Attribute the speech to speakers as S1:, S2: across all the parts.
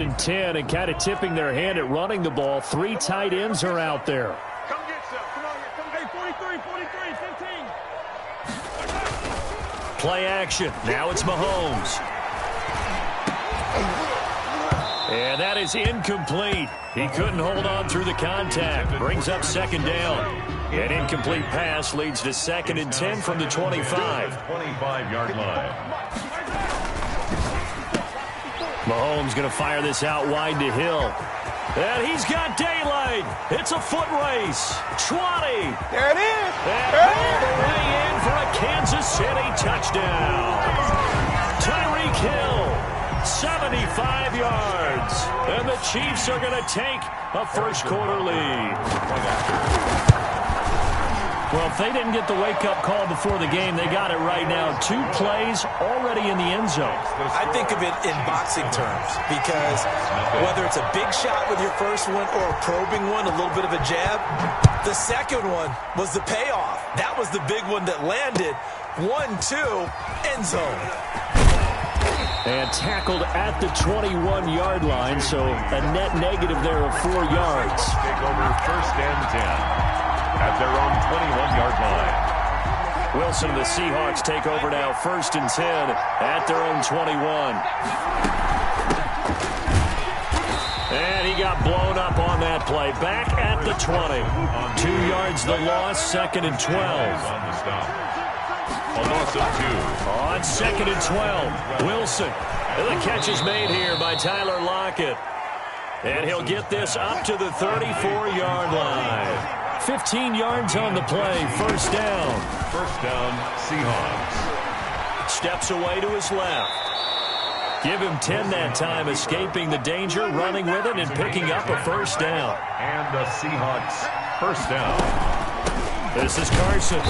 S1: and 10 and kind of tipping their hand at running the ball. 3 tight ends are out there.
S2: Come get some. Come on here. Come, hey, 43, 15.
S1: Play action. Now it's Mahomes. And that is incomplete. He couldn't hold on through the contact. Brings up second down. An incomplete pass leads to 2nd and 10 from the 25.
S3: 25-yard line.
S1: Mahomes going to fire this out wide to Hill. And he's got daylight. It's a foot race. 20.
S2: There it is.
S1: And all the way in for a Kansas City touchdown. Tyreek Hill, 75 yards. And the Chiefs are going to take a first-quarter lead. Well, if they didn't get the wake-up call before the game, they got it right now. 2 plays already in the end zone.
S4: I think of it in boxing terms because whether it's a big shot with your first one or a probing one, a little bit of a jab, the second one was the payoff. That was the big one that landed. 1-2, end zone.
S1: And tackled at the 21-yard line, so a net negative there of 4 yards.
S3: Take over 1st and 10. At their own 21-yard line.
S1: Wilson, the Seahawks take over now 1st and 10 at their own 21. And he got blown up on that play. Back at the 20. 2 yards the loss, 2nd and 12.
S3: On the stop. A loss of 2.
S1: On 2nd and 12, Wilson. And the catch is made here by Tyler Lockett. And he'll get this up to the 34-yard line. 15 yards on the play, 1st down.
S3: 1st down, Seahawks.
S1: Steps away to his left. Give him 10 that time, escaping the danger, running with it, and picking up a 1st down.
S3: And the Seahawks, 1st down.
S1: This is Carson.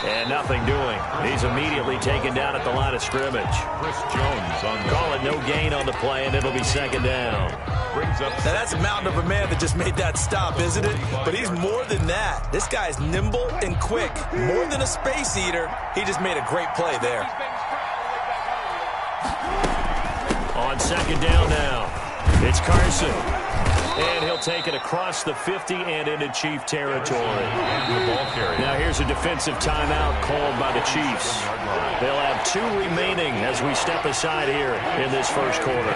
S1: And nothing doing. He's immediately taken down at the line of scrimmage.
S3: Chris Jones on the
S1: Call it no gain on the play, and it'll be 2nd down.
S3: Brings up.
S4: Now that's a mountain of a man that just made that stop, isn't it? But he's more than that. This guy's nimble and quick. More than a space eater. He just made a great play there.
S1: On 2nd down now, it's Carson. And he'll take it across the 50 and into Chief territory. Now here's a defensive timeout called by the Chiefs. They'll have 2 remaining as we step aside here in this first quarter.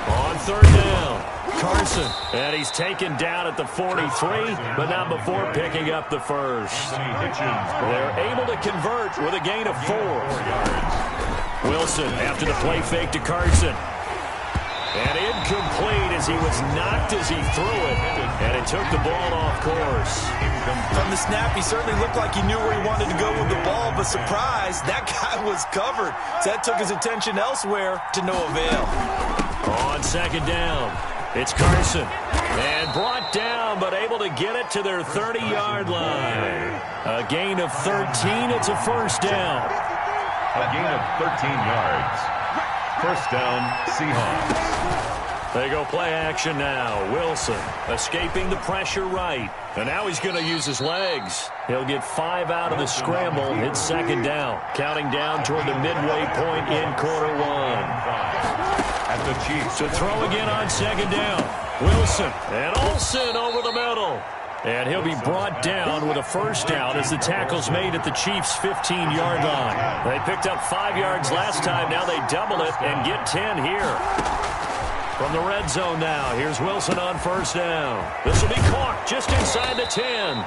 S1: On 3rd down, Carson. And he's taken down at the 43, but not before picking up the 1st. They're able to convert with a gain of 4. Wilson after the play fake to Carson. And incomplete as he was knocked as he threw it. And it took the ball off course.
S4: From the snap, he certainly looked like he knew where he wanted to go with the ball, but surprise, that guy was covered. So that took his attention elsewhere to no avail.
S1: On 2nd down, it's Carson. And brought down, but able to get it to their 30-yard line. A gain of 13, it's a 1st down.
S3: A gain of 13 yards. 1st down, Seahawks.
S1: They go play action now. Wilson escaping the pressure right. And now he's going to use his legs. He'll get 5 out of the scramble. It's 2nd down. Counting down toward the midway point in quarter 1.
S3: At the Chiefs.
S1: To throw again on 2nd down. Wilson and Olsen over the middle. And he'll be brought down with a 1st down as the tackle's made at the Chiefs' 15-yard line. They picked up 5 yards last time. Now they double it and get 10 here. From the red zone now, here's Wilson on 1st down. This will be caught just inside the 10.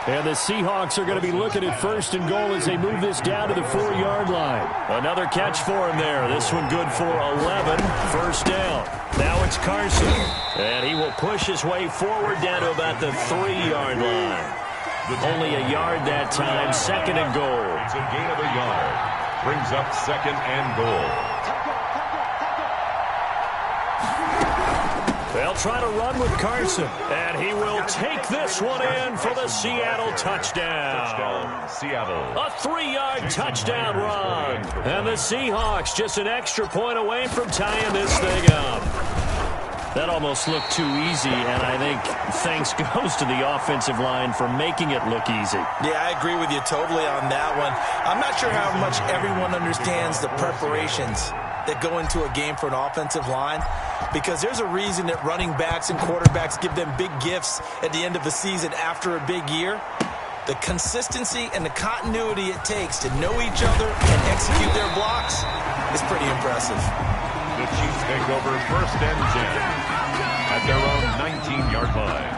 S1: And the Seahawks are going to be looking at 1st and goal as they move this down to the 4-yard line. Another catch for him there. This one good for 11. 1st down. Now it's Carson. And he will push his way forward down to about the 3-yard line. Only a yard that time. 2nd and goal.
S3: It's a gain of a yard. Brings up 2nd and goal.
S1: They'll try to run with Carson, and he will take this one in for the Seattle touchdown.
S3: Seattle.
S1: A 3-yard touchdown run. And the Seahawks just an extra point away from tying this thing up. That almost looked too easy, and I think thanks goes to the offensive line for making it look easy.
S4: Yeah, I agree with you totally on that one. I'm not sure how much everyone understands the preparations that go into a game for an offensive line, because there's a reason that running backs and quarterbacks give them big gifts at the end of the season after a big year. The consistency and the continuity it takes to know each other and execute their blocks is pretty impressive.
S3: The Chiefs take over 1st and 10 at their own 19-yard line.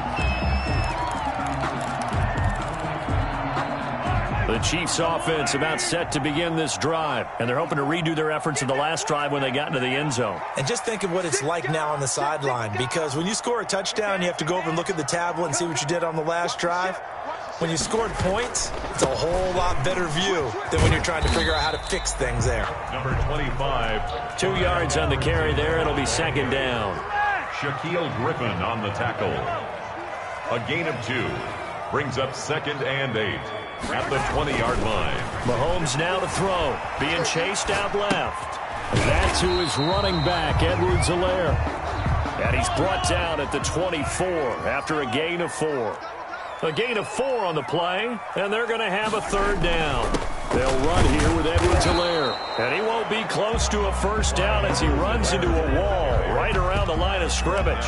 S1: The Chiefs offense about set to begin this drive, and they're hoping to redo their efforts in the last drive when they got into the end zone.
S4: And just think of what it's like now on the sideline, because when you score a touchdown, you have to go over and look at the tablet and see what you did on the last drive. When you scored points, it's a whole lot better view than when you're trying to figure out how to fix things there.
S3: Number 25.
S1: 2 yards on the carry there. It'll be 2nd down.
S3: Shaquille Griffin on the tackle. A gain of 2. Brings up 2nd and 8 at the 20-yard line.
S1: Mahomes now to throw. Being chased out left. That's who is running back, Edwards-Helaire. And he's brought down at the 24 after a gain of 4. A gain of 4 on the play, and they're going to have a 3rd down. They'll run here with Edwards-Helaire. And he won't be close to a 1st down as he runs into a wall right around the line of scrimmage.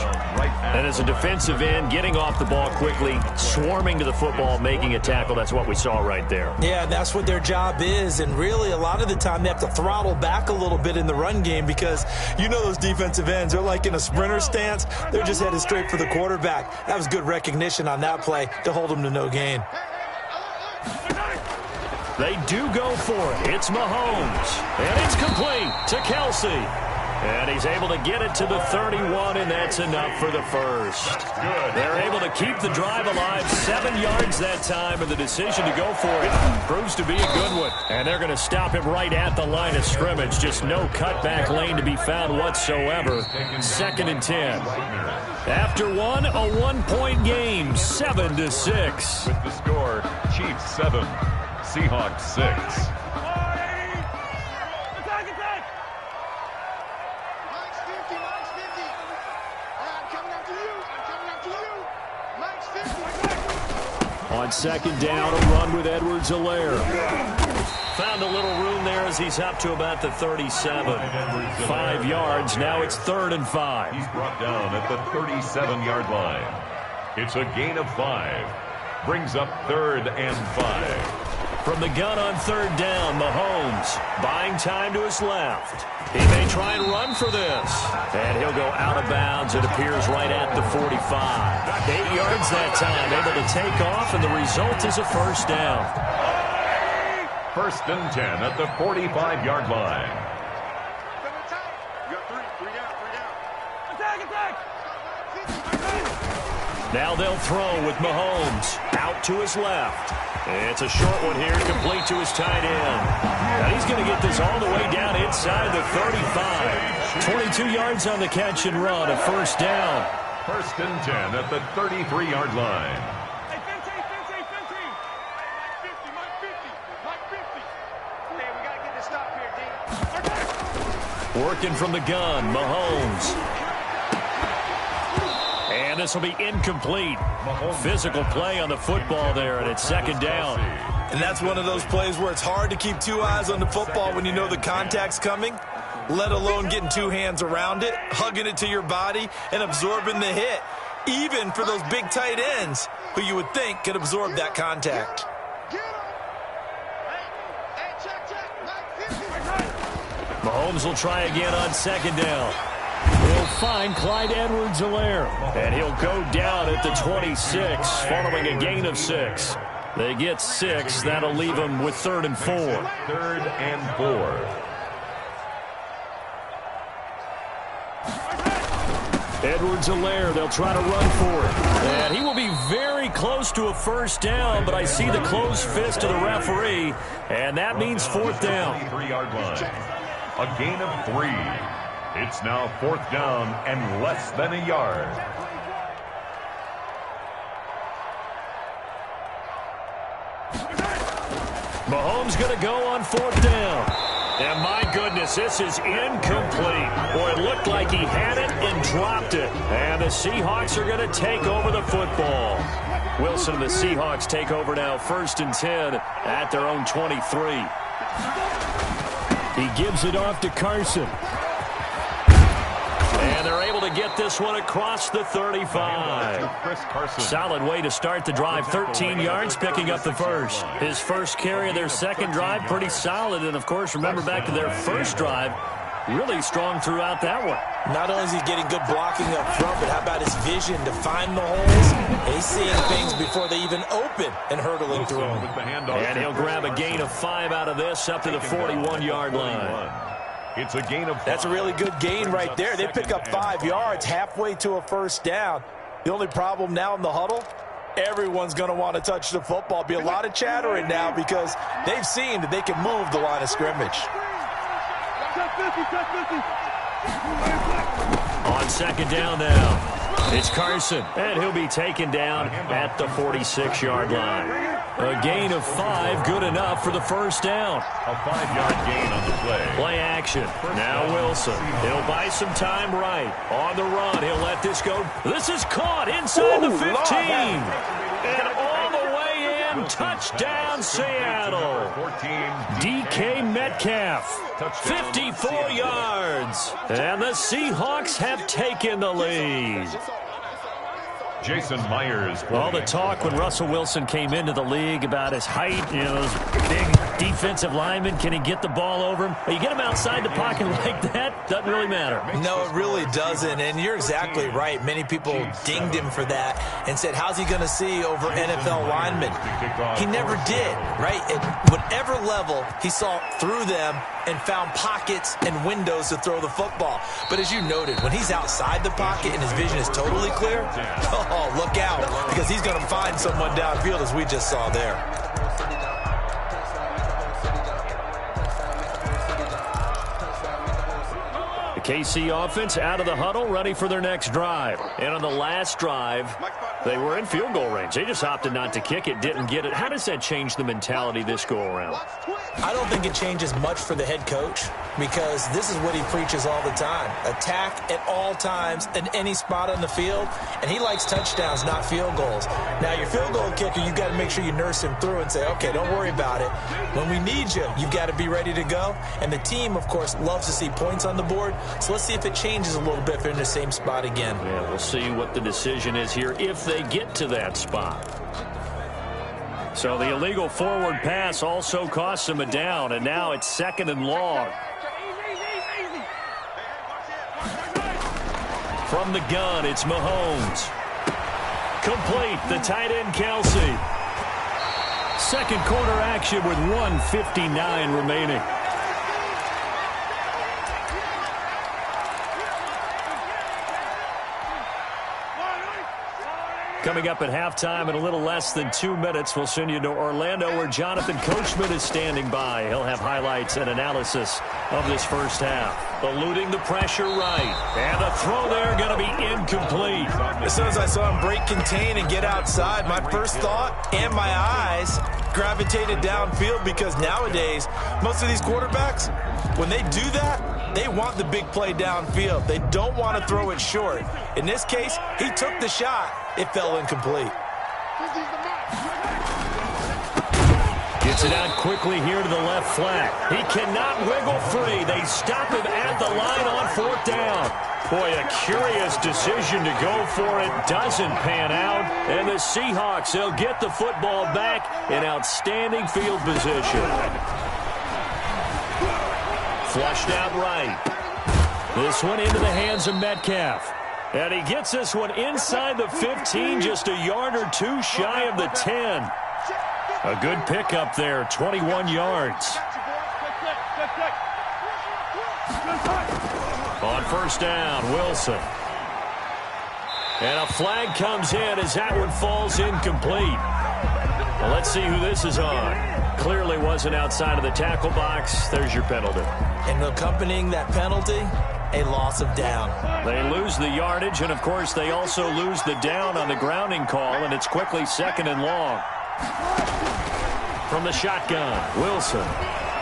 S1: And as a defensive end, getting off the ball quickly, swarming to the football, making a tackle, that's what we saw right there.
S4: Yeah, that's what their job is. And really, a lot of the time, they have to throttle back a little bit in the run game, because you know those defensive ends, they're like in a sprinter stance. They're just headed straight for the quarterback. That was good recognition on that play to hold him to no gain.
S1: They do go for it. It's Mahomes. And it's complete to Kelsey. And he's able to get it to the 31, and that's enough for the 1st. They're able to keep the drive alive, 7 yards that time, and the decision to go for it proves to be a good one. And they're going to stop him right at the line of scrimmage. Just no cutback lane to be found whatsoever. 2nd and 10. After one, a 1-point game, 7-6.
S3: With the score, Chiefs 7, Seahawks 6.
S1: On 2nd down, a run with Edwards-Helaire. Found a little room there as he's up to about the 37. 5 yards. Now it's 3rd and 5.
S3: He's brought down at the 37-yard line. It's a gain of 5. Brings up 3rd and 5.
S1: From the gun on 3rd down, Mahomes buying time to his left. He may try and run for this. And he'll go out of bounds. It appears right at the 45. 8 yards that time, able to take off, and the result is a 1st down.
S3: 1st and 10 at the 45-yard line.
S1: Now they'll throw with Mahomes out to his left. It's a short one here, complete to his tight end. And he's going to get this all the way down inside the 35. 22 yards on the catch and run, a 1st down.
S3: 1st and 10 at the 33-yard line.
S2: Hey, 15. Mike 50. Hey, we got to get this stop here, D.
S1: Working from the gun, Mahomes. And this will be incomplete. Physical play on the football there, and it's 2nd down.
S4: And that's one of those plays where it's hard to keep 2 eyes on the football when you know the contact's coming, let alone getting 2 hands around it, hugging it to your body, and absorbing the hit, even for those big tight ends who you would think could absorb that contact.
S1: Mahomes will try again on 2nd down. He'll find Clyde Edwards-Helaire, and he'll go down at the 26 following a gain of 6. They get 6. That'll leave them with 3rd and 4.
S3: 3rd and 4.
S1: Edwards-Helaire, they'll try to run for it. And he will be very close to a 1st down, but I see the closed fist of the referee, and that means 4th down.
S3: 23-yard line. A gain of 3. It's now 4th down and less than a yard. Mahomes
S1: going to go on 4th down. And my goodness, this. This is incomplete. Boy, it looked like he had it and dropped it. And the Seahawks are going to take over the football. Wilson and the Seahawks take over now, 1st and 10 at their own 23. He gives it off to Carson. And they're able to get this one across the 35. Solid way to start the drive. 13 yards, picking up the first. His first carry of their second drive, pretty solid. And, of course, remember back to their first drive, really strong throughout that one.
S4: Not only is he getting good blocking up front, but how about his vision to find the holes? He's seeing things before they even open and hurtling through them.
S1: And he'll grab a gain of 5 out of this up to the 41-yard line.
S3: It's a gain of 5.
S4: That's a really good gain right there. They pick up 5 yards halfway to a first down. The only problem now in the huddle, everyone's going to want to touch the football. Be a lot of chattering now because they've seen that they can move the line of scrimmage.
S1: On second down now, it's Carson, and he'll be taken down at the 46-yard line. A gain of 5, good enough for the first down.
S3: A 5-yard gain on the play.
S1: Play action. Now Wilson. He'll buy some time right. On the run, he'll let this go. This is caught inside the 15. And all the way in, touchdown Seattle. DK Metcalf, 54 yards. And the Seahawks have taken the lead.
S3: Jason Myers.
S1: All the talk when Russell Wilson came into the league about his height, those big defensive linemen, can he get the ball over him? You get him outside the pocket like that, doesn't really matter.
S4: No, it really doesn't, and you're exactly right. Many people dinged him for that and said, how's he going to see over NFL linemen? He never did, right? At whatever level, he saw through them and found pockets and windows to throw the football. But as you noted, when he's outside the pocket and his vision is totally clear, oh, look out, because he's going to find someone downfield, as we just saw there.
S1: The KC offense out of the huddle, ready for their next drive. And on the last drive, they were in field goal range. They just opted not to kick it, didn't get it. How does that change the mentality this go-around?
S4: I don't think it changes much for the head coach because this is what he preaches all the time. Attack at all times in any spot on the field, and he likes touchdowns, not field goals. Now, your field goal kicker, you've got to make sure you nurse him through and say, okay, don't worry about it. When we need you, you've got to be ready to go. And the team, of course, loves to see points on the board, so let's see if it changes a little bit if they're in the same spot again.
S1: Yeah, we'll see what the decision is here if they get to that spot. So the illegal forward pass also costs him a down, and now it's 2nd and long. From the gun, it's Mahomes. Complete, the tight end Kelsey. Second quarter action with 1:59 remaining. Coming up at halftime in a little less than 2 minutes, we'll send you to Orlando where Jonathan Coachman is standing by. He'll have highlights and analysis of this first half. Eluding the pressure right. And the throw there going to be incomplete.
S4: As soon as I saw him break contain and get outside, my first thought and my eyes gravitated downfield because nowadays, most of these quarterbacks, when they do that, they want the big play downfield. They don't want to throw it short. In this case, he took the shot. It fell incomplete.
S1: Gets it out quickly here to the left flat. He cannot wiggle free. They stop him at the line on 4th down. Boy, a curious decision to go for it. Doesn't pan out. And the Seahawks, they'll get the football back in outstanding field position. Flushed out right. This one into the hands of Metcalf. And he gets this one inside the 15, just a yard or two shy of the 10. A good pickup there, 21 yards. On first down, Wilson. And a flag comes in as that one falls incomplete. Well, let's see who this is on. Clearly wasn't outside of the tackle box. There's your penalty.
S4: And accompanying that penalty, a loss of down.
S1: They lose the yardage, and, of course, they also lose the down on the grounding call, and it's quickly 2nd and long. From the shotgun, Wilson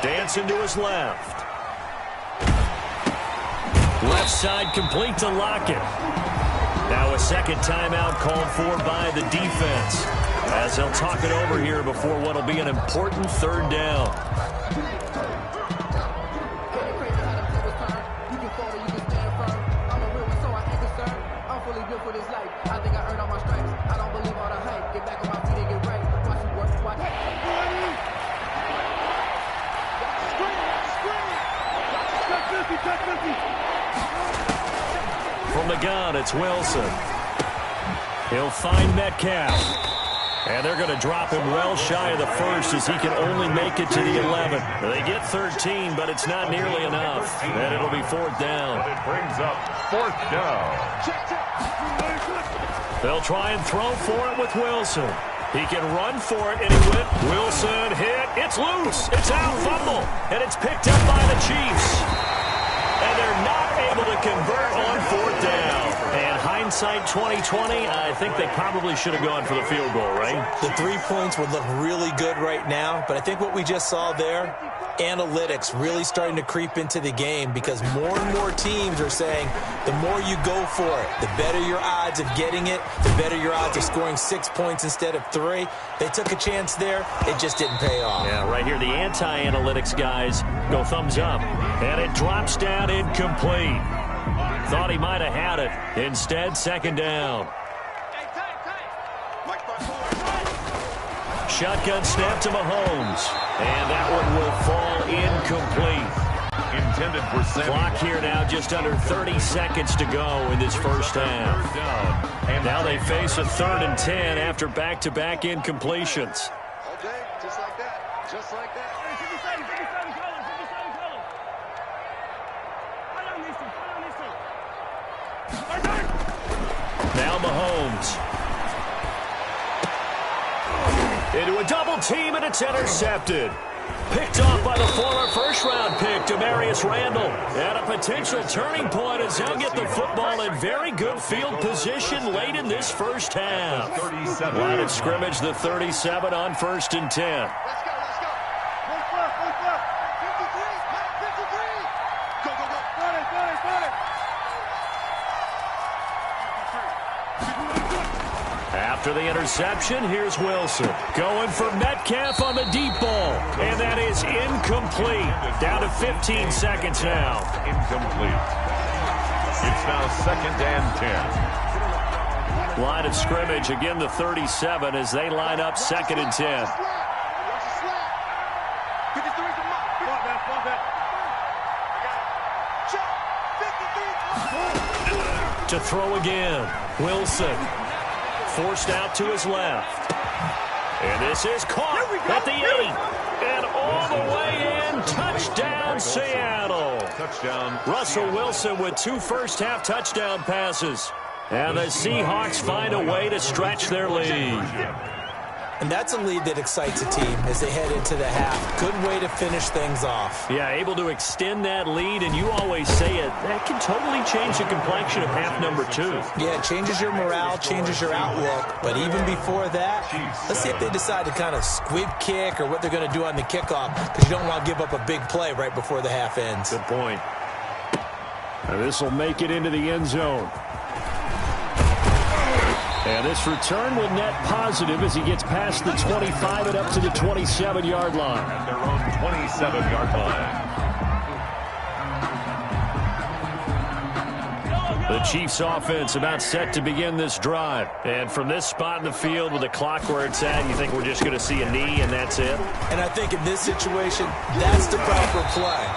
S1: dancing to his left. Left side complete to Lockett. Now a second timeout called for by the defense, as they'll talk it over here before what will be an important third down. From the gun, it's Wilson. He'll find Metcalf. And they're going to drop him well shy of the first as he can only make it to the 11. They get 13, but it's not nearly enough. And it'll be fourth down.
S3: But it brings up fourth down.
S1: They'll try and throw for it with Wilson. He can run for it, and he went. Wilson hit. It's loose. It's out. Fumble. And it's picked up by the Chiefs. And they're not able to convert on fourth down. And hindsight 2020, I think they probably should have gone for the field goal, right?
S4: The 3 points would look really good right now, but I think what we just saw there, analytics really starting to creep into the game because more and more teams are saying the more you go for it, the better your odds of getting it, the better your odds of scoring 6 points instead of 3. They took a chance there. It just didn't pay off.
S1: Yeah, right here, the anti-analytics guys go thumbs up. And it drops down incomplete. Thought he might have had it. Instead, second down. Shotgun snap to Mahomes. And that one will fall incomplete.
S3: Intended for Sammy.
S1: Clock here now, just under 30 seconds to go in this first half. And now they face a 3rd and 10 after back-to-back incompletions.
S2: Okay, just like that. Just like that.
S1: Now Mahomes. Into a double team, and it's intercepted. Picked off by the former first-round pick, Demarius Randall. And a potential turning point as he'll get the football in very good field position late in this first half. Line of scrimmage, the 37 on 1st and 10.
S2: Let's go, let's go. One foot, 53, 53. Go, go, go. Got it, got it, got it.
S1: After the interception, here's Wilson. Going for Metcalf on the deep ball. And that is incomplete. Down to 15 seconds now.
S3: Incomplete. It's now 2nd and 10.
S1: Line of scrimmage, again the 37 as they line up 2nd and 10. To throw again. Wilson. Forced out to his left. And this is caught at the 8. And all the way in. Touchdown, Seattle.
S3: Touchdown.
S1: Russell Wilson with 2 first-half touchdown passes. And the Seahawks find a way to stretch their lead.
S4: And that's a lead that excites a team as they head into the half. Good way to finish things off.
S1: Yeah, able to extend that lead, and you always say it, that can totally change the complexion of half number 2.
S4: Yeah, it changes your morale, changes your outlook. But even before that, let's see if they decide to kind of squib kick or what they're going to do on the kickoff, because you don't want to give up a big play right before the half ends.
S1: Good point. And this will make it into the end zone. And this return will net positive as he gets past the 25 and up to the 27-yard line.
S3: At their own 27-yard line.
S1: The Chiefs offense about set to begin this drive. And from this spot in the field with the clock where it's at, you think we're just going to see a knee and that's it?
S4: And I think in this situation, that's the proper play.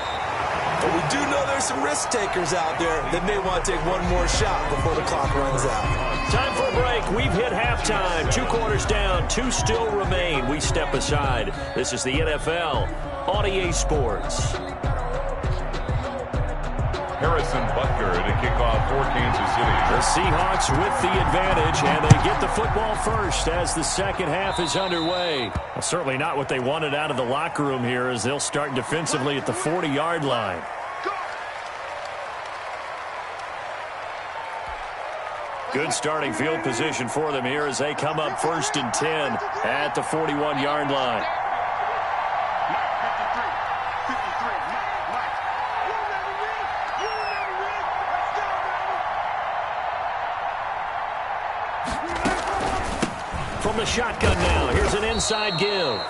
S4: But we do know there's some risk takers out there that may want to take one more shot before the clock runs out.
S1: Time for a break. We've hit halftime. 2 quarters down. 2 still remain. We step aside. This is the NFL on EA Sports.
S3: Harrison Butker to kick off for Kansas City.
S1: The Seahawks with the advantage, and they get the football first as the second half is underway. Well, certainly not what they wanted out of the locker room here as they'll start defensively at the 40-yard line. Good starting field position for them here as they come up 1st and 10 at the 41-yard line. From the shotgun now, here's an inside give.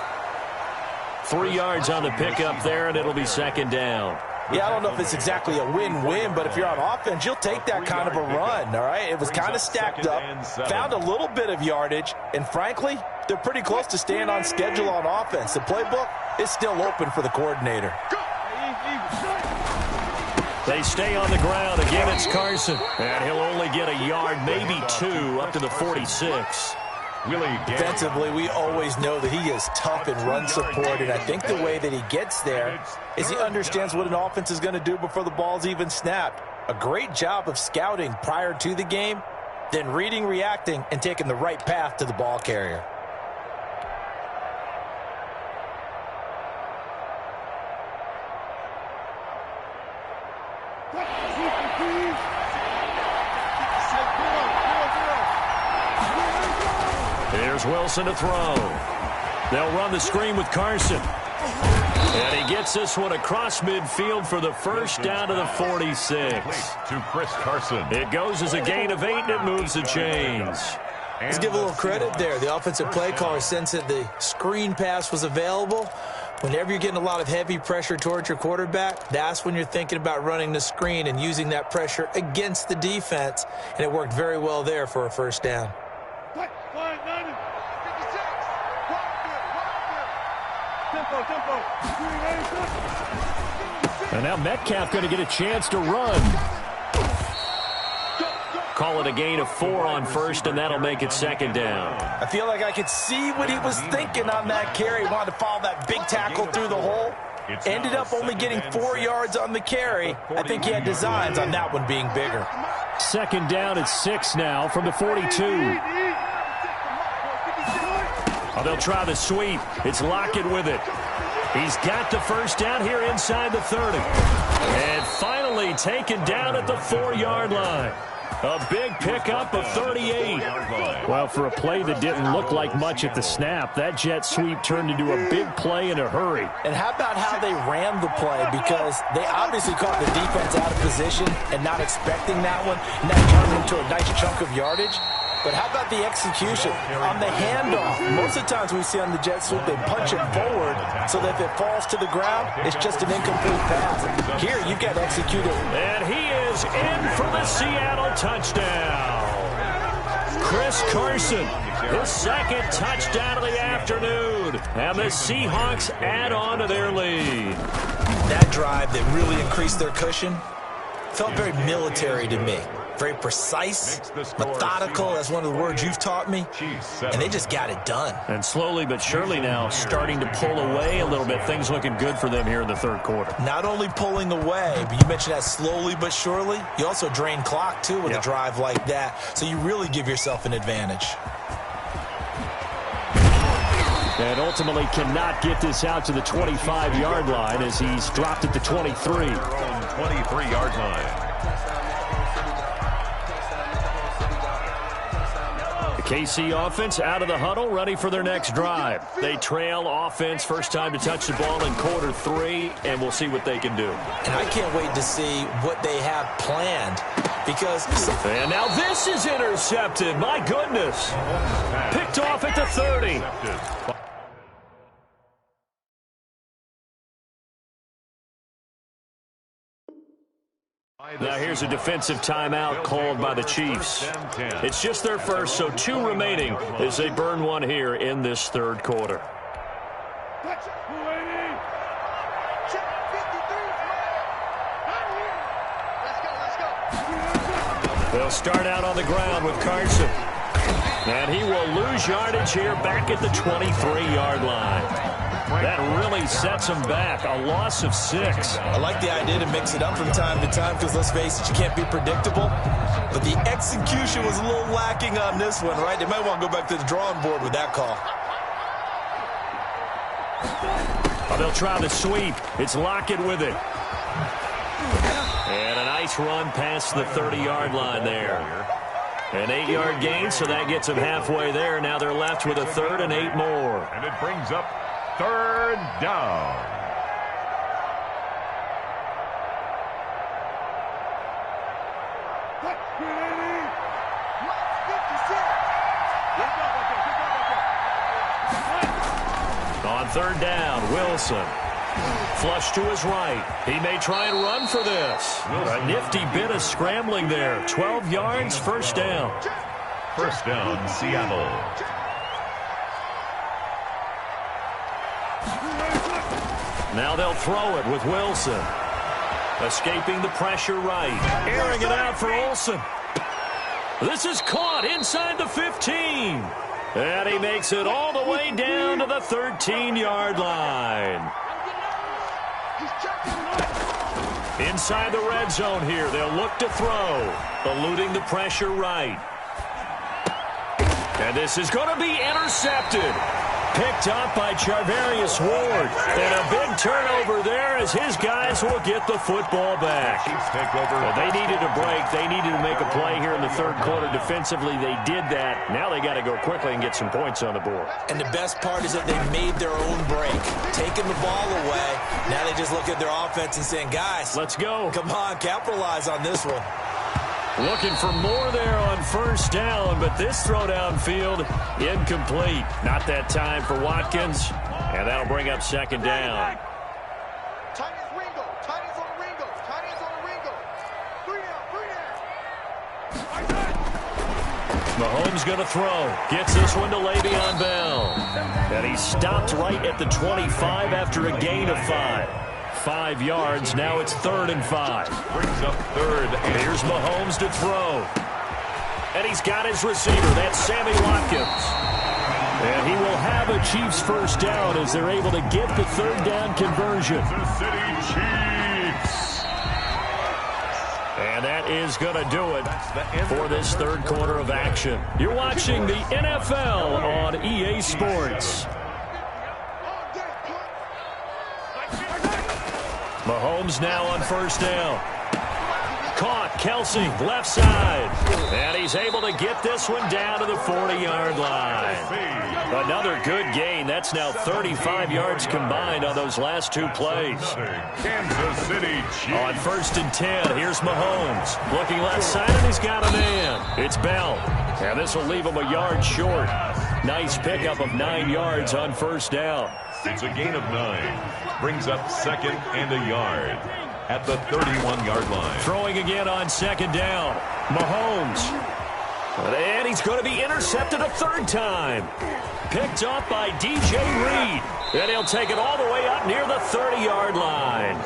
S1: 3 yards on the pickup there, and it'll be second down.
S4: Yeah, I don't know if it's exactly a win-win, but if you're on offense, you'll take that kind of a run, all right? It was kind of stacked up, found a little bit of yardage, and frankly, they're pretty close to staying on schedule on offense. The playbook is still open for the coordinator.
S1: They stay on the ground. Again, it's Carson. And he'll only get a yard, maybe 2, up to the 46.
S4: Defensively, we always know that he is tough in run support, and I think the way that he gets there is he understands what an offense is going to do before the ball's even snapped. A great job of scouting prior to the game, then reading, reacting, and taking the right path to the ball carrier.
S1: Here's Wilson to throw. They'll run the screen with Carson. And he gets this one across midfield for the first down to the 46.
S3: To Chris Carson.
S1: It goes as a gain of 8, and it moves the chains.
S4: Let's give a little credit there. The offensive play caller sensed that the screen pass was available. Whenever you're getting a lot of heavy pressure towards your quarterback, that's when you're thinking about running the screen and using that pressure against the defense. And it worked very well there for a first down.
S1: And now Metcalf going to get a chance to run. Call it a gain of 4 on first, and that'll make it second down.
S4: I feel like I could see what he was thinking on that carry. He wanted to follow that big tackle through the hole. Ended up only getting 4 yards on the carry. I think he had designs on that one being bigger.
S1: Second down at 6 now from the 42. Oh, they'll try the sweep. It's Lockett with it. He's got the first down here inside the 30. And finally taken down at the 4-yard line. A big pickup of 38. Well, for a play that didn't look like much at the snap, that jet sweep turned into a big play in a hurry.
S4: And how about how they ran the play? Because they obviously caught the defense out of position and not expecting that one. And that turned into a nice chunk of yardage. But how about the execution? On the handoff, most of the times we see on the jet sweep, they punch it forward so that if it falls to the ground, it's just an incomplete pass. Here, you've got to execute it.
S1: And he is in for the Seattle touchdown. Chris Carson, his second touchdown of the afternoon. And the Seahawks add on to their lead.
S4: That drive that really increased their cushion felt very military to me. Very precise, methodical, that's one of the words you've taught me, and they just got it done.
S1: And slowly but surely now starting to pull away a little bit. Things looking good for them here in the third quarter.
S4: Not only pulling away, but you mentioned that slowly but surely. You also drain clock, too, with a drive like that, so you really give yourself an advantage.
S1: And ultimately cannot get this out to the 25-yard line as he's dropped at the 23.
S3: 23-yard line.
S1: KC offense out of the huddle, ready for their next drive. They trail offense, first time to touch the ball in quarter 3, and we'll see what they can do.
S4: And I can't wait to see what they have planned because...
S1: And now this is intercepted. My goodness. Picked off at the 30. Now here's a defensive timeout called by the Chiefs. It's just their first, so 2 remaining as they burn one here in this third quarter. They'll start out on the ground with Carson. And he will lose yardage here back at the 23-yard line. That really sets him back. A loss of 6.
S4: I like the idea to mix it up from time to time because, let's face it, you can't be predictable. But the execution was a little lacking on this one, right? They might want to go back to the drawing board with that call.
S1: Oh, they'll try the sweep. It's Lockett with it. And a nice run past the 30-yard line there. An 8-yard gain, so that gets them halfway there. Now they're left with a 3rd and 8 more.
S3: And it brings up 3rd down.
S1: Third down, Wilson. Flush to his right. He may try and run for this. A nifty bit of scrambling there. 12 yards, first down.
S3: First down, Seattle.
S1: Now they'll throw it with Wilson. Escaping the pressure right. Airing it out for Olsen. This is caught inside the 15. And he makes it all the way down to the 13-yard line. Inside the red zone here. They'll look to throw. Eluding the pressure right. And this is going to be intercepted. Picked up by Charvarius Ward. And a big turnover there as his guys will get the football back. Well, they needed a break. They needed to make a play here in the third quarter. Defensively, they did that. Now they got to go quickly and get some points on the board.
S4: And the best part is that they made their own break. Taking the ball away. Now they just look at their offense and saying, guys,
S1: let's go.
S4: Come on, capitalize on this one.
S1: Looking for more there on first down, but this throw downfield incomplete. Not that time for Watkins, and that'll bring up second down. Mahomes going to throw. Gets this one to Le'Veon Bell. And he stopped right at the 25 after a gain of 5. 5 yards. Now it's 3rd and 5.
S3: Brings up third. And
S1: here's Mahomes to throw. And he's got his receiver. That's Sammy Watkins. And he will have a Chiefs first down as they're able to get the third down conversion.
S3: The City Chiefs.
S1: And that is going to do it for this third quarter of action. You're watching the NFL on EA Sports. Mahomes now on first down. Caught, Kelsey, left side. And he's able to get this one down to the 40-yard line. Another good gain. That's now 35 yards combined on those last 2 plays.
S3: Kansas City Chiefs.
S1: On 1st and 10, here's Mahomes. Looking left side, and he's got a man. It's Bell. And this will leave him a yard short. Nice pickup of 9 yards on first down.
S3: It's a gain of 9. Brings up 2nd and a yard at the 31-yard line.
S1: Throwing again on 2nd down. Mahomes. And he's going to be intercepted a 3rd time. Picked up by DJ Reed. And he'll take it all the way up near the 30-yard line.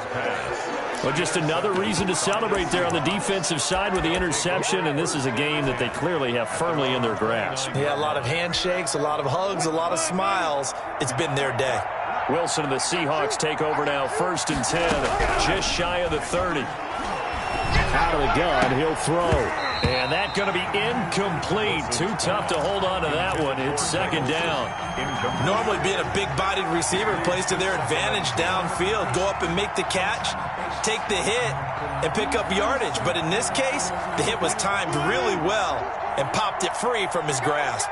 S1: Well, just another reason to celebrate there on the defensive side with the interception, and this is a game that they clearly have firmly in their grasp.
S4: Yeah, a lot of handshakes, a lot of hugs, a lot of smiles. It's been their day.
S1: Wilson and the Seahawks take over now, 1st and 10, just shy of the 30. Out of the gun, he'll throw. And that's going to be incomplete. Too tough to hold on to that one. It's 2nd down.
S4: Normally being a big-bodied receiver plays to their advantage downfield. Go up and make the catch, take the hit, and pick up yardage. But in this case, the hit was timed really well and popped it free from his grasp.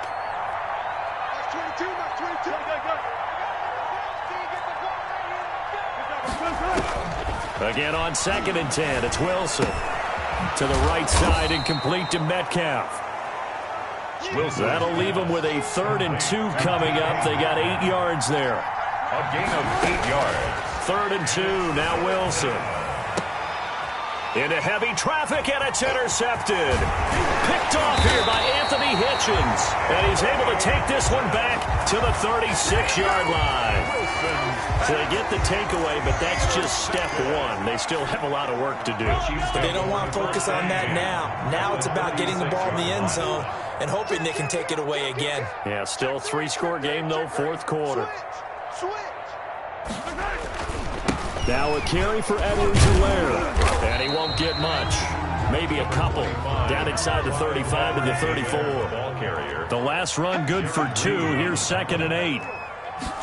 S1: Again on 2nd and 10, it's Wilson. To the right side, incomplete to Metcalf.
S3: Wilson.
S1: That'll leave him with a 3rd and 2 coming up. They got 8 yards there.
S3: A gain of 8 yards.
S1: 3rd and 2, now Wilson. Into heavy traffic, and it's intercepted. Picked off here by Anthony Hitchens. And he's able to take this one back to the 36-yard line. So they get the takeaway, but that's just step 1. They still have a lot of work to do.
S4: But they don't want to focus on that now. Now it's about getting the ball in the end zone and hoping they can take it away again.
S1: Yeah, still a 3-score game, though, 4th quarter. Now a carry for Edwards-Helaire. And he won't get much. Maybe a couple. Down inside the 35 to the 34. The last run good for 2. Here's 2nd and 8.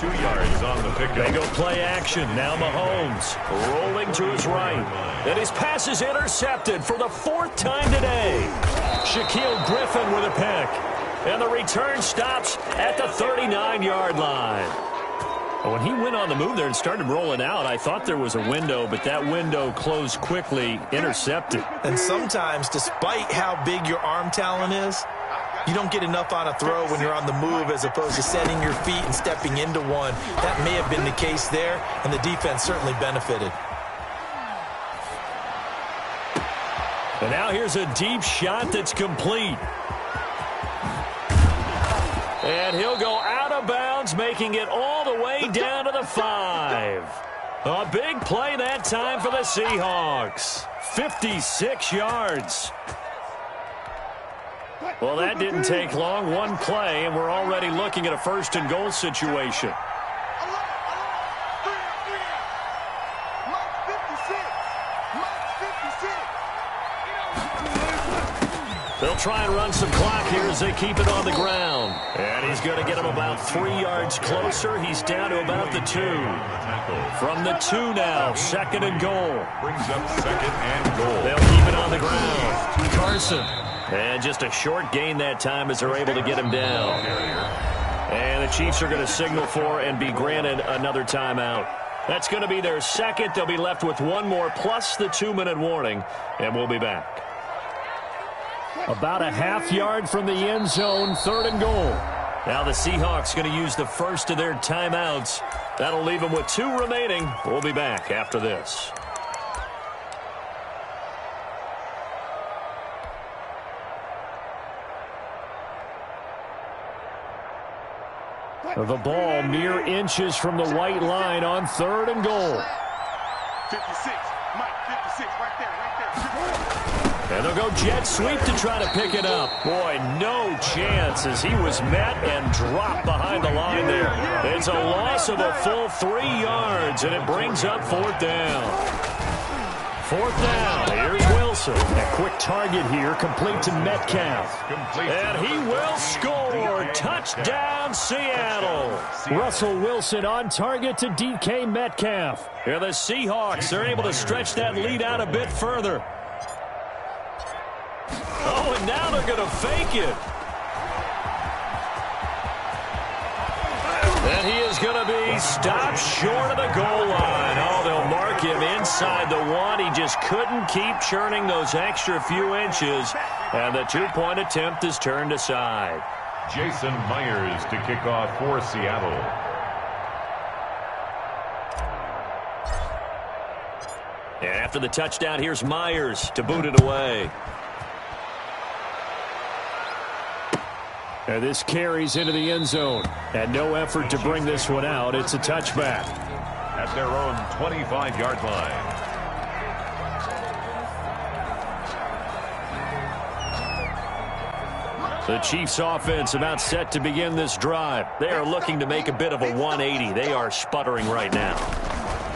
S3: 2 yards on the pickup.
S1: They go play action. Now Mahomes rolling to his right. And his pass is intercepted for the 4th time today. Shaquille Griffin with a pick. And the return stops at the 39-yard line. When he went on the move there and started rolling out, I thought there was a window, but that window closed quickly, intercepted.
S4: And sometimes, despite how big your arm talent is, You don't get enough on a throw when you're on the move as opposed to setting your feet and stepping into one. That may have been the case there, and the defense certainly benefited.
S1: And now here's a deep shot that's complete. And he'll go out of bounds, making it all the way down to the 5. A big play that time for the Seahawks. 56 yards. Well, that didn't take long. One play, and we're already looking at a first-and-goal situation. They'll try and run some clock here as they keep it on the ground. And he's going to get him about 3 yards closer. He's down to about the 2. From the 2 now, second and goal.
S3: Brings up second and goal.
S1: They'll keep it on the ground. Carson. And just a short gain that time as they're able to get him down. And the Chiefs are going to signal for and be granted another timeout. That's going to be their second. They'll be left with one more plus the 2-minute warning. And we'll be back. About a half yard from the end zone, third and goal. Now the Seahawks going to use the first of their timeouts. That'll leave them with 2 remaining. We'll be back after this. The ball mere inches from the white line on third and goal.
S2: 56, Mike, 56, right there.
S1: And they'll go jet sweep to try to pick it up. Boy, no chance as he was met and dropped behind the line there. It's a loss of a full 3 yards, and it brings up fourth down. Fourth down, here's Wilson. A quick target here, complete to Metcalf. And he will score. Touchdown, Seattle. Russell Wilson on target to DK Metcalf. Here the Seahawks are able to stretch that lead out a bit further. Oh, and now they're going to fake it. And he is going to be stopped short of the goal line. Oh, they'll mark him inside the 1. He just couldn't keep churning those extra few inches. And the 2-point attempt is turned aside.
S3: Jason Myers to kick off for Seattle.
S1: And after the touchdown, here's Myers to boot it away. And this carries into the end zone. And no effort to bring this one out. It's a touchback.
S3: At their own 25-yard line.
S1: The Chiefs offense about set to begin this drive. They are looking to make a bit of a 180. They are sputtering right now.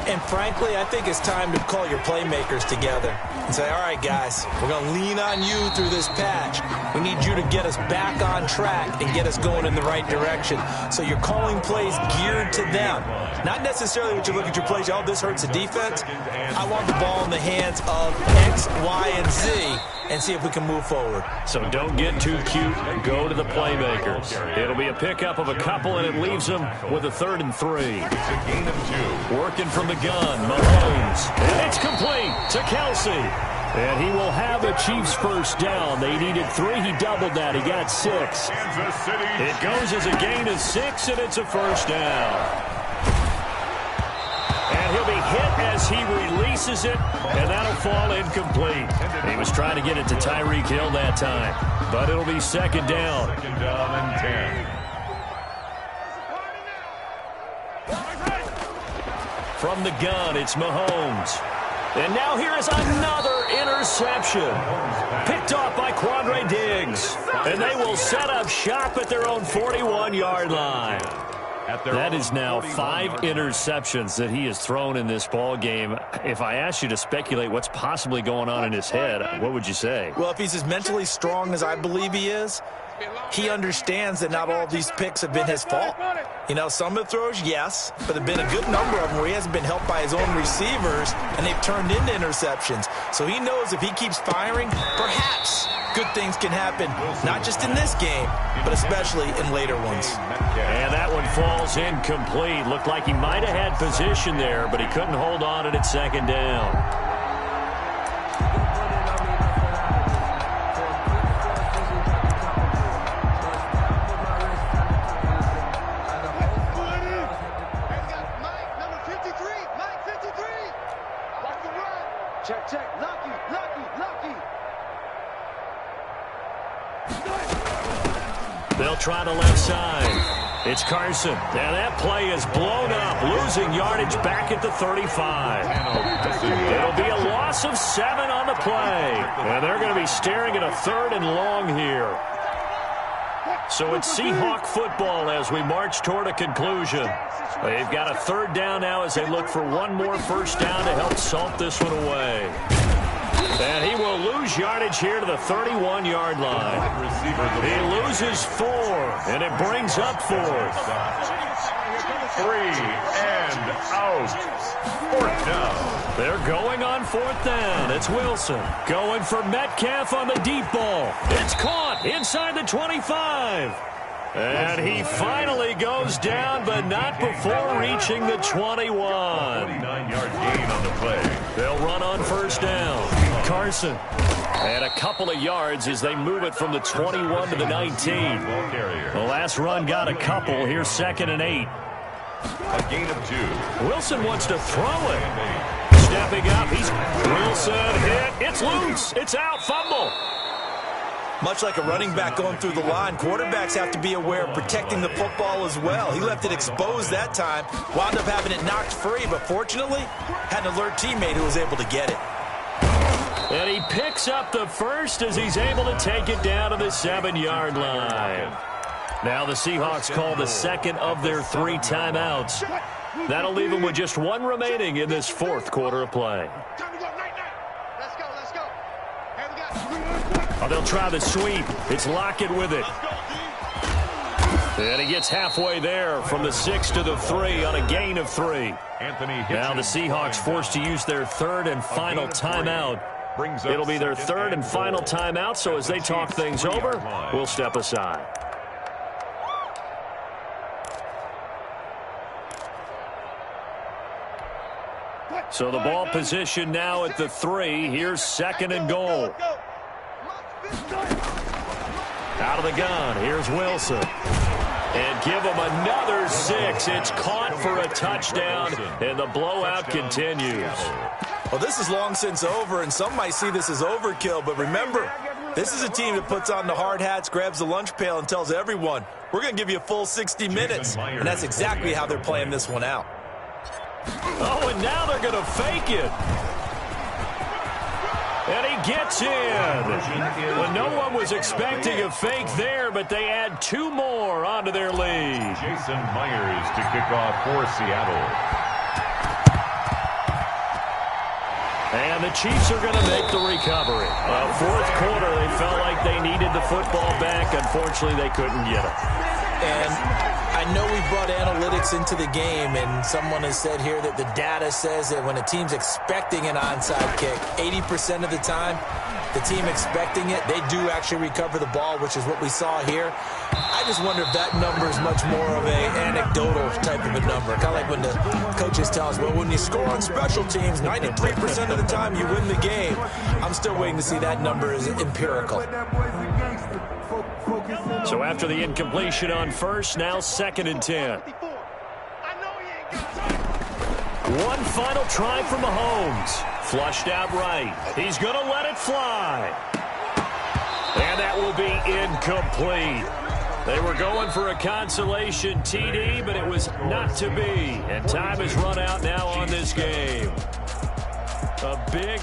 S4: And frankly, I think it's time to call your playmakers together and say, all right, guys, we're going to lean on you through this patch. We need you to get us back on track and get us going in the right direction. So you're calling plays geared to them. Not necessarily what you look at your plays, oh, this hurts the defense. I want the ball in the hands of X, Y, and Z and see if we can move forward.
S1: So don't get too cute. Go to the playmakers. It'll be a pickup of a couple, and it leaves them with a 3rd and 3.
S3: It's a gain of 2.
S1: Working from the gun, Mahomes. And it's complete to Kelsey. And he will have a Chiefs first down. They needed 3. He doubled that. He got 6.
S3: Kansas City.
S1: It goes as a gain of 6, and it's a first down. And he'll be hit as he releases it, and that'll fall incomplete. He was trying to get it to Tyreek Hill that time, but it'll be second down.
S3: Second down and 10.
S1: From the gun, it's Mahomes. And now here is another interception. Picked off by Quandre Diggs. And they will set up shop at their own 41-yard line. That is now 5 interceptions that he has thrown in this ball game. If I asked you to speculate what's possibly going on in his head, what would you say?
S4: Well, if he's as mentally strong as I believe he is, he understands that not all of these picks have been his fault. You know, some of the throws, yes, but there have been a good number of them where he hasn't been helped by his own receivers, and they've turned into interceptions. So he knows if he keeps firing, perhaps good things can happen, not just in this game, but especially in later ones.
S1: And that one falls incomplete. Looked like he might have had position there, but he couldn't hold on at its second down. They'll try the left side. It's Carson. And that play is blown up, losing yardage back at the 35. It'll be a loss of 7 on the play. And they're going to be staring at a 3rd and long here. So it's Seahawk football as we march toward a conclusion. They've got a 3rd down now as they look for one more first down to help salt this one away. And he will lose yardage here to the 31-yard line. He loses 4, and it brings up 4th.
S3: 3 and out. 4th down.
S1: They're going on 4th down. It's Wilson going for Metcalf on the deep ball. It's caught inside the 25. And he finally goes down, but not before reaching the 21.
S3: 49-yard gain on the play.
S1: They'll run on first down. Carson. And a couple of yards as they move it from the 21 to the 19. The last run got a couple. Here's 2nd and 8.
S3: A gain of 2.
S1: Wilson wants to throw it. Stepping up. Wilson hit. It's loose. It's out. Fumble.
S4: Much like a running back going through the line, quarterbacks have to be aware of protecting the football as well. He left it exposed that time, wound up having it knocked free, but fortunately, had an alert teammate who was able to get it.
S1: And he picks up the first as he's able to take it down to the 7-yard line. Now the Seahawks call the 2nd of their 3 timeouts. That'll leave them with just 1 remaining in this 4th quarter of play. Oh, they'll try the sweep. It's Lockett with it. And he gets halfway there from the 6 to the 3 on a gain of 3. Now the Seahawks forced to use their 3rd and final timeout. It'll be their 3rd and final timeout, so as they talk things over, we'll step aside. So the ball position now at the 3. Here's 2nd and goal. Out of the gun. Here's Wilson. And give him another 6. It's caught for a touchdown, and the blowout continues.
S4: Well, this is long since over, and some might see this as overkill, but remember, this is a team that puts on the hard hats, grabs the lunch pail, and tells everyone, we're going to give you a full 60 minutes, and that's exactly how they're playing this one out.
S1: Oh, and now they're going to fake it. And he gets in. Well, no one was expecting a fake there, but they add 2 more onto their lead.
S3: Jason Myers to kick off for Seattle.
S1: And the Chiefs are going to make the recovery. 4th quarter, they felt like they needed the football back. Unfortunately, they couldn't get it.
S4: And I know we brought analytics into the game, and someone has said here that the data says that when a team's expecting an onside kick, 80% of the time, the team expecting it, they do actually recover the ball, which is what we saw here. I just wonder if that number is much more of a anecdotal type of a number. Kind of like when the coaches tell us, well, when you score on special teams, 93% of the time you win the game. I'm still waiting to see that number is empirical.
S1: So after the incompletion on first, now 2nd and 10. One final try from Mahomes. Flushed out right. He's going to let it fly. And that will be incomplete. They were going for a consolation TD, but it was not to be. And time has run out now on this game. A big